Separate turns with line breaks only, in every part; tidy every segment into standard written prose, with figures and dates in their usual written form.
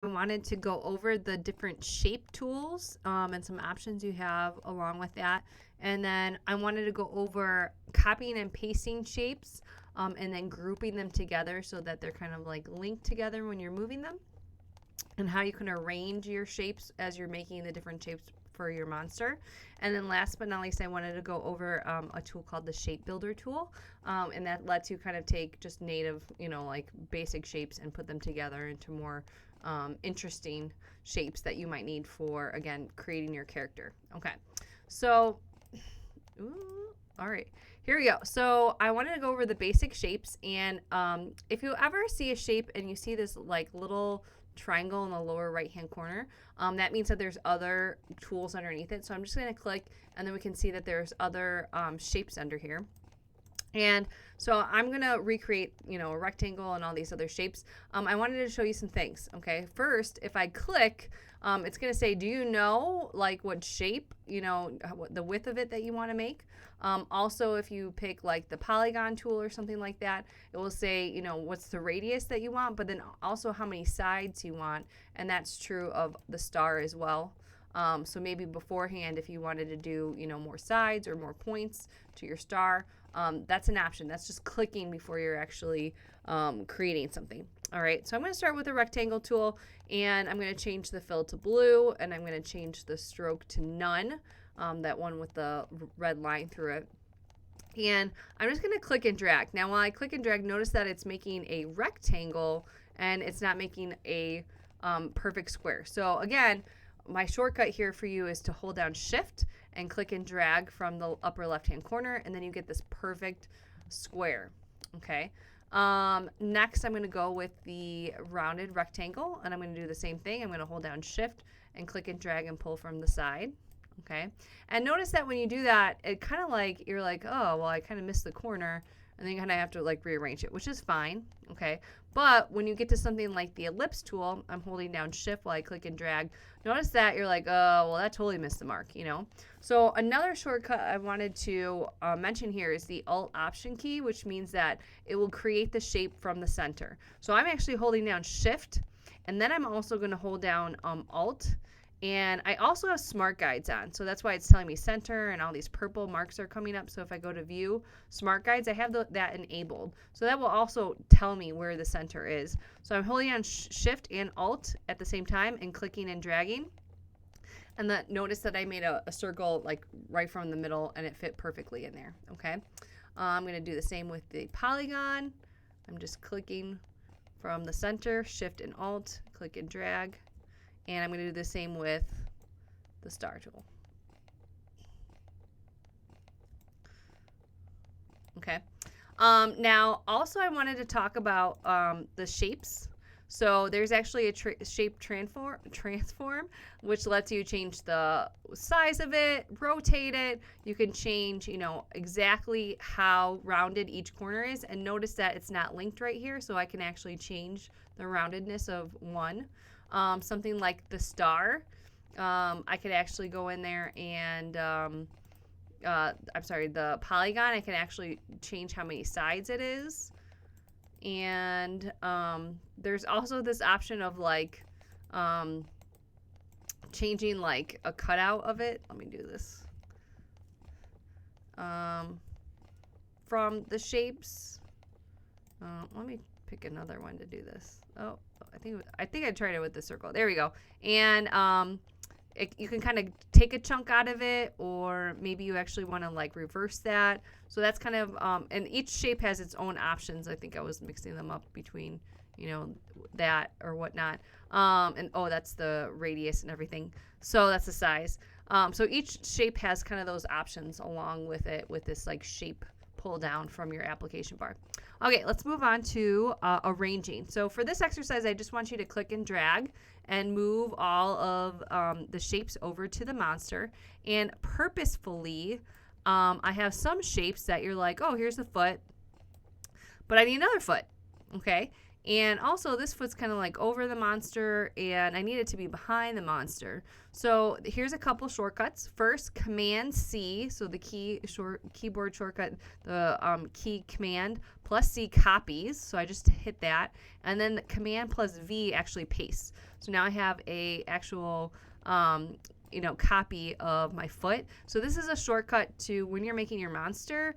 I wanted to go over the different shape tools and some options you have along with that. And then I wanted to go over copying and pasting shapes and then grouping them together so that they're kind of like linked together when you're moving them, and how you can arrange your shapes as you're making the different shapes for your monster. And then last but not least, I wanted to go over a tool called the Shape Builder tool, and that lets you kind of take just native, like basic shapes and put them together into more interesting shapes that you might need for, again, creating your character. Okay, so, all right, here we go. So I wanted to go over the basic shapes, and if you ever see a shape and you see this like little triangle in the lower right hand corner, that means that there's other tools underneath it. So I'm just going to click, and then we can see that there's other shapes under here. And so I'm going to recreate, a rectangle and all these other shapes. I wanted to show you some things. Okay, first, if I click, it's going to say, do you know like what shape, the width of it that you want to make? Also, if you pick like the polygon tool or something like that, it will say, what's the radius that you want, but then also how many sides you want. And that's true of the star as well. So maybe beforehand, if you wanted to do, more sides or more points to your star, that's an option. That's just clicking before you're actually creating something. All right, so I'm going to start with the rectangle tool, and I'm going to change the fill to blue, and I'm going to change the stroke to none, that one with the red line through it. And I'm just going to click and drag. Now, while I click and drag, notice that it's making a rectangle, and it's not making a perfect square. So again, my shortcut here for you is to hold down Shift and click and drag from the upper left hand corner, and then you get this perfect square. Okay. Next, I'm going to go with the rounded rectangle, and I'm going to do the same thing. I'm going to hold down Shift and click and drag and pull from the side. Okay. And notice that when you do that, it kind of like, you're like, oh, well, I kind of missed the corner, and then you kind of have to like rearrange it, which is fine. Okay. But when you get to something like the ellipse tool, I'm holding down Shift while I click and drag. Notice that you're like, oh, well, that totally missed the mark, So another shortcut I wanted to mention here is the Alt Option key, which means that it will create the shape from the center. So I'm actually holding down Shift, and then I'm also going to hold down Alt. And I also have smart guides on, so that's why it's telling me center and all these purple marks are coming up. So if I go to view smart guides, I have that enabled. So that will also tell me where the center is. So I'm holding on Shift and Alt at the same time and clicking and dragging. And notice that I made a circle like right from the middle, and it fit perfectly in there. Okay. I'm going to do the same with the polygon. I'm just clicking from the center, Shift and Alt, click and drag. And I'm going to do the same with the star tool. Okay. Now, also I wanted to talk about the shapes. So there's actually a shape transform, which lets you change the size of it, rotate it. You can change, exactly how rounded each corner is. And notice that it's not linked right here, so I can actually change the roundedness of one. Something like the star, I could actually go in there and, the polygon, I can actually change how many sides it is. And there's also this option of like changing like a cutout of it. Let me do this. From the shapes, let me pick another one to do this. Oh, I think I tried it with the circle. There we go. And you can kind of take a chunk out of it, or maybe you actually want to like reverse that. So that's kind of and each shape has its own options. I think I was mixing them up between that or whatnot. And that's the radius and everything. So that's the size. So each shape has kind of those options along with it, with this like shape pull down from your application bar. Okay, let's move on to arranging. So for this exercise, I just want you to click and drag and move all of the shapes over to the monster. And purposefully, I have some shapes that you're like, oh, here's the foot, but I need another foot. Okay, And also this foot's kind of like over the monster, and I need it to be behind the monster. So here's a couple shortcuts. First, Command C, so the keyboard shortcut, the key Command plus C copies. So I just hit that, and then the Command plus V actually pastes. So now I have a actual copy of my foot. So this is a shortcut to when you're making your monster.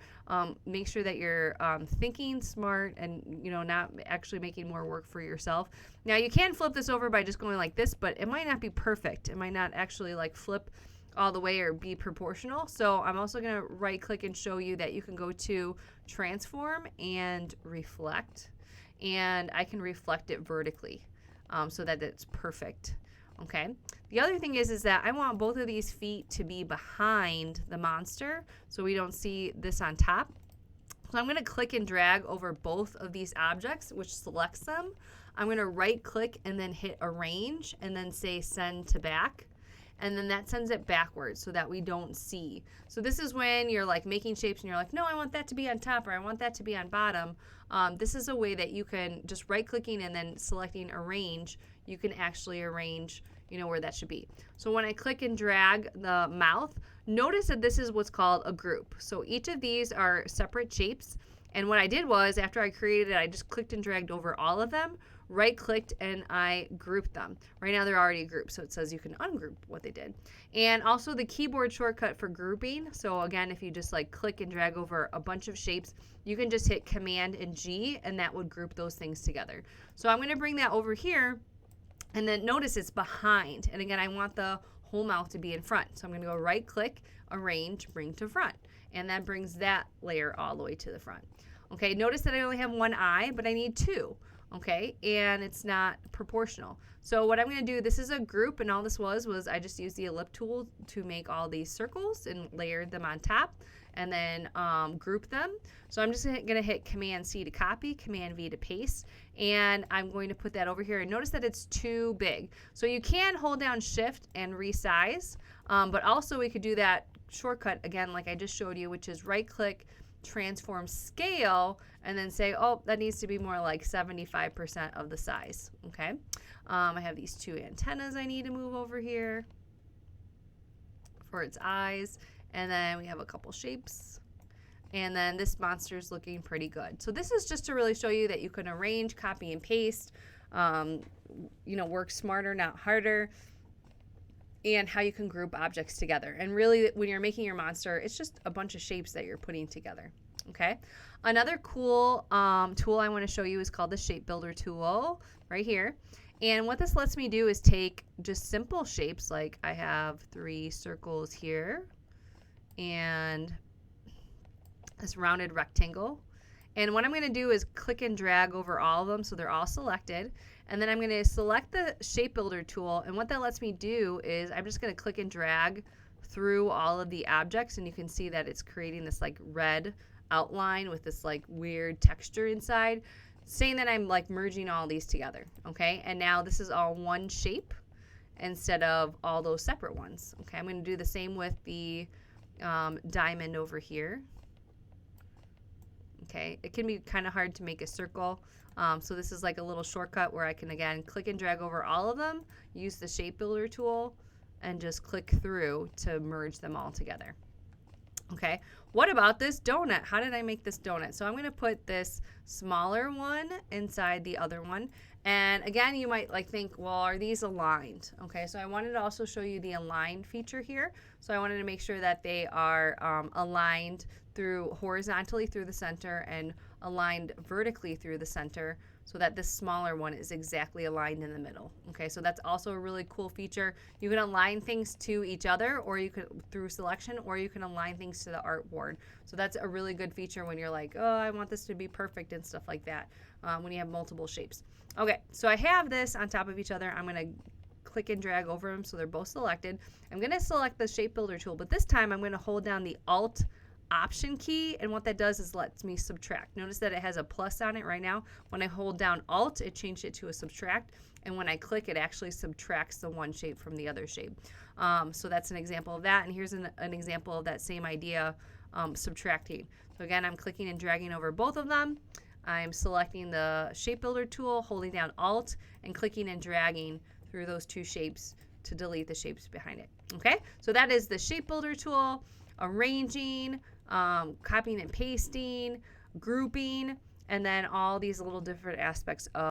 Make sure that you're thinking smart and not actually making more work for yourself. Now you can flip this over by just going like this, but it might not be perfect. It might not actually like flip all the way or be proportional. So I'm also going to right click and show you that you can go to transform and reflect, and I can reflect it vertically so that it's perfect. Okay. The other thing is that I want both of these feet to be behind the monster so we don't see this on top. So I'm going to click and drag over both of these objects, which selects them. I'm going to right click and then hit arrange and then say send to back. And then that sends it backwards so that we don't see. So this is when you're like making shapes and you're like, no, I want that to be on top, or I want that to be on bottom. This is a way that you can just right clicking and then selecting arrange, you can actually arrange where that should be. So when I click and drag the mouth, notice that this is what's called a group. So each of these are separate shapes. And what I did was, after I created it, I just clicked and dragged over all of them, right clicked, and I grouped them. Right now they're already grouped, so it says you can ungroup what they did. And also the keyboard shortcut for grouping. So again, if you just like click and drag over a bunch of shapes, you can just hit Command and G, and that would group those things together. So I'm going to bring that over here. And then notice it's behind. And again, I want the whole mouth to be in front. So I'm going to go right click, arrange, bring to front. And that brings that layer all the way to the front. Okay, notice that I only have one eye, but I need two. Okay, and it's not proportional. So what I'm going to do, this is a group, and all this was I just used the ellipse tool to make all these circles and layered them on top, and then group them. So I'm just going to hit Command C to copy, Command V to paste, and I'm going to put that over here. And notice that it's too big. So you can hold down Shift and resize, but also we could do that shortcut again like I just showed you, which is right click, transform scale, and then say, oh, that needs to be more like 75% of the size. Okay. I have these two antennas I need to move over here for its eyes. And then we have a couple shapes. And then this monster is looking pretty good. So this is just to really show you that you can arrange, copy, and paste, work smarter, not harder, and how you can group objects together. And really, when you're making your monster, it's just a bunch of shapes that you're putting together. Okay. Another cool tool I want to show you is called the Shape Builder tool right here. And what this lets me do is take just simple shapes, like I have 3 circles here and this rounded rectangle. And what I'm going to do is click and drag over all of them so they're all selected. And then I'm going to select the Shape Builder tool. And what that lets me do is I'm just going to click and drag through all of the objects. And you can see that it's creating this like red outline with this like weird texture inside, saying that I'm like merging all these together. Okay. And now this is all one shape instead of all those separate ones. Okay. I'm going to do the same with the diamond over here. Okay, it can be kind of hard to make a circle. So this is like a little shortcut where I can, again, click and drag over all of them, use the Shape Builder tool, and just click through to merge them all together. Okay, what about this donut? How did I make this donut? So I'm going to put this smaller one inside the other one. And again, you might like think, well, are these aligned? Okay, so I wanted to also show you the align feature here. So I wanted to make sure that they are aligned through horizontally through the center and aligned vertically through the center so that this smaller one is exactly aligned in the middle. Okay, so that's also a really cool feature. You can align things to each other, or you could through selection, or you can align things to the artboard. So that's a really good feature when you're like, oh, I want this to be perfect and stuff like that, when you have multiple shapes. Okay, so I have this on top of each other. I'm going to click and drag over them so they're both selected. I'm going to select the Shape Builder tool, but this time I'm going to hold down the Alt Option key, and what that does is lets me subtract. Notice that it has a plus on it right now. When I hold down Alt, it changed it to a subtract, and when I click, it actually subtracts the one shape from the other shape. So that's an example of that, and here's an example of that same idea, subtracting. So again, I'm clicking and dragging over both of them. I'm selecting the shape builder tool, holding down Alt, and clicking and dragging through those two shapes to delete the shapes behind it. Okay, so that is the shape builder tool, arranging, copying and pasting, grouping, and then all these little different aspects of